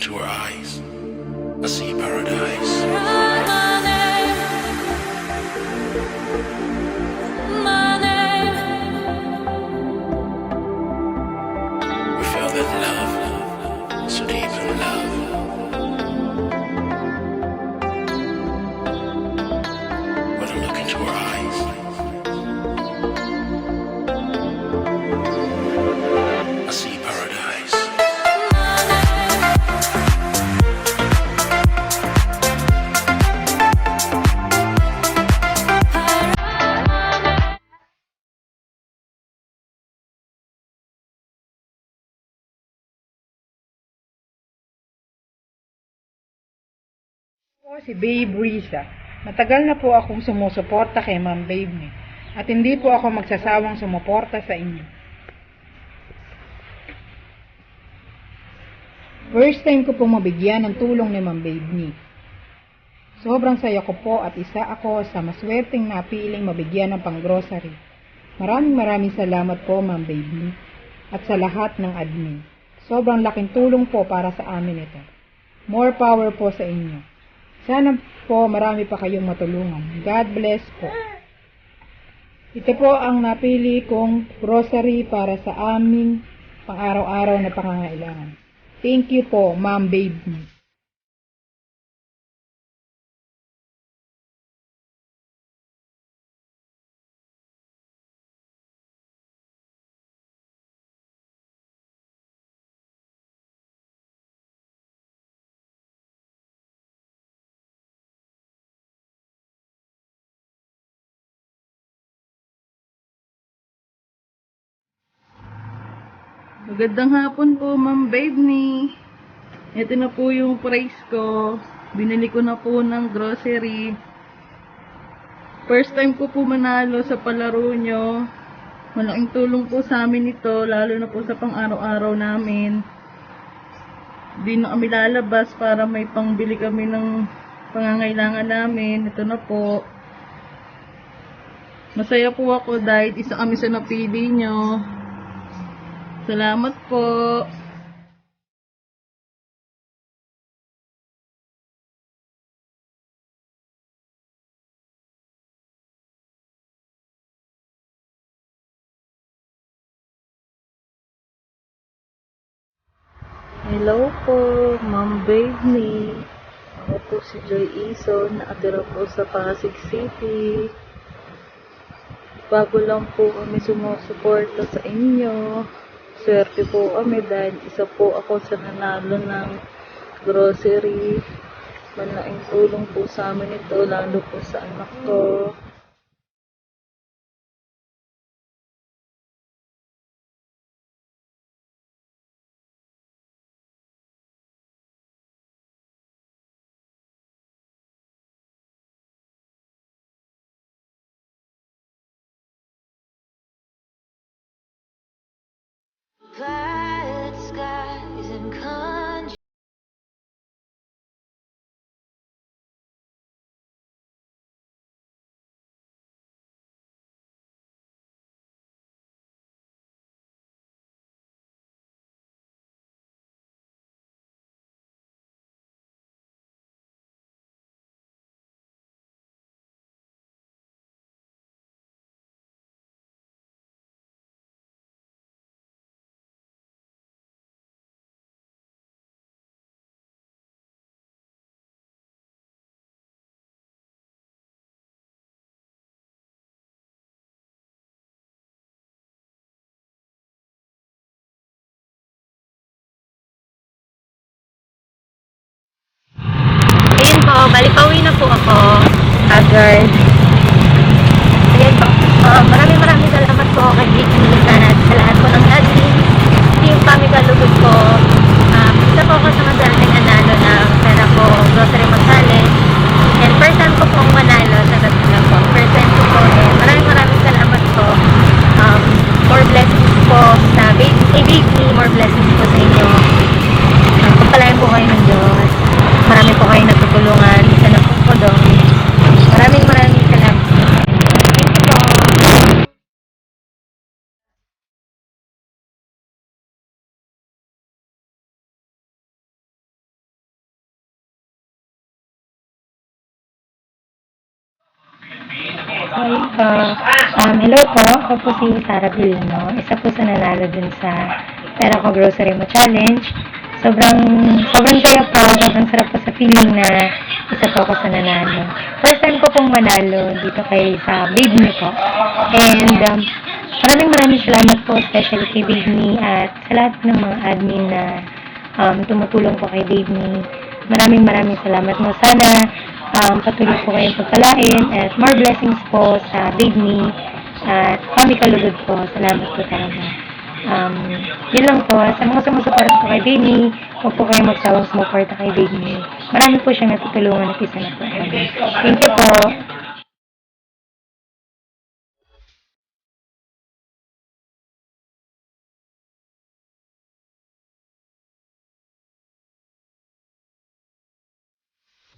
into her eyes, I see paradise. We felt that love, so deep in love. When I look into her eyes, I see paradise. Po si Babe Risa. Matagal na po akong sumusuporta kay Ma'am Babe ni. At hindi po ako magsasawang sumuporta sa inyo. First time ko pong mabigyan ng tulong ni Ma'am Babe ni. Sobrang saya ko po at isa ako sa maswerteng napiling mabigyan ng pang-grocery. Maraming salamat po Ma'am Babe ni. At sa lahat ng admin. Sobrang laking tulong po para sa amin ito. More power po sa inyo. Sana po marami pa kayong matulungan. God bless po. Ito po ang napili kong grocery para sa aming pang-araw-araw na pangangailangan. Thank you po, Ma'am Babe. Magandang hapon po, Ma'am Babe ni. Ito na po yung price ko. Binili ko na po ng grocery. First time ko po manalo sa palaro nyo. Malaking tulong po sa amin ito, lalo na po sa pang-araw-araw namin. Di na kami lalabas para may pangbili kami ng pangangailangan namin. Ito na po. Masaya po ako dahil isa kami sa napili nyo. Salamat po. Hello po, Ma'am Babe ni. Ako po si Joy Ison, nakatira po sa Pasig City. Bago lang po kami sumusuporta sa inyo. Swerte po kami dahil isa po ako sa nanalo ng grocery. Malaking tulong po sa amin ito, lalo po sa anak ko. Violet skies and country. Ayun po, bali pauwi na po ako agad. Ayun po, maraming salamat po kay Vicky Militan at sa lahat po ng admin, team Pami Kalugod po. Isa po ako sa madaling nanalo ng pera po grocery mag-challenge. And first time ko pong manalo sa tatlo po. First time ko po. Maraming salamat po. More blessings po sa baby, more blessings po sa inyo. Pagpalain po kayo ng Diyos. Marami po kayo natutulungan. Isa na po doon. Maraming Hello po, ako po si Sarah Bilino. Isa po sa nanalo dun sa Pera Ko Grocery Mo Challenge. Sobrang saya po, sobrang sarap po sa feeling na isa po ako sa nanalo. First time ko pong manalo dito sa Babe Me po. And maraming salamat po, especially kay Babe Me at sa lahat ng mga admin na tumutulong po kay Babe Me. Maraming salamat mo. Sana patuloy po kayong pagpalain at more blessings po sa Babe Me at Mami Kalugod po. Salamat po talaga. Yun lang po. Sa mga sumusuporta po kay Babe Me, huwag po kayong magsawang sumuporta kay Babe Me. Marami po siyang natutulungan at isa na po. Thank you po.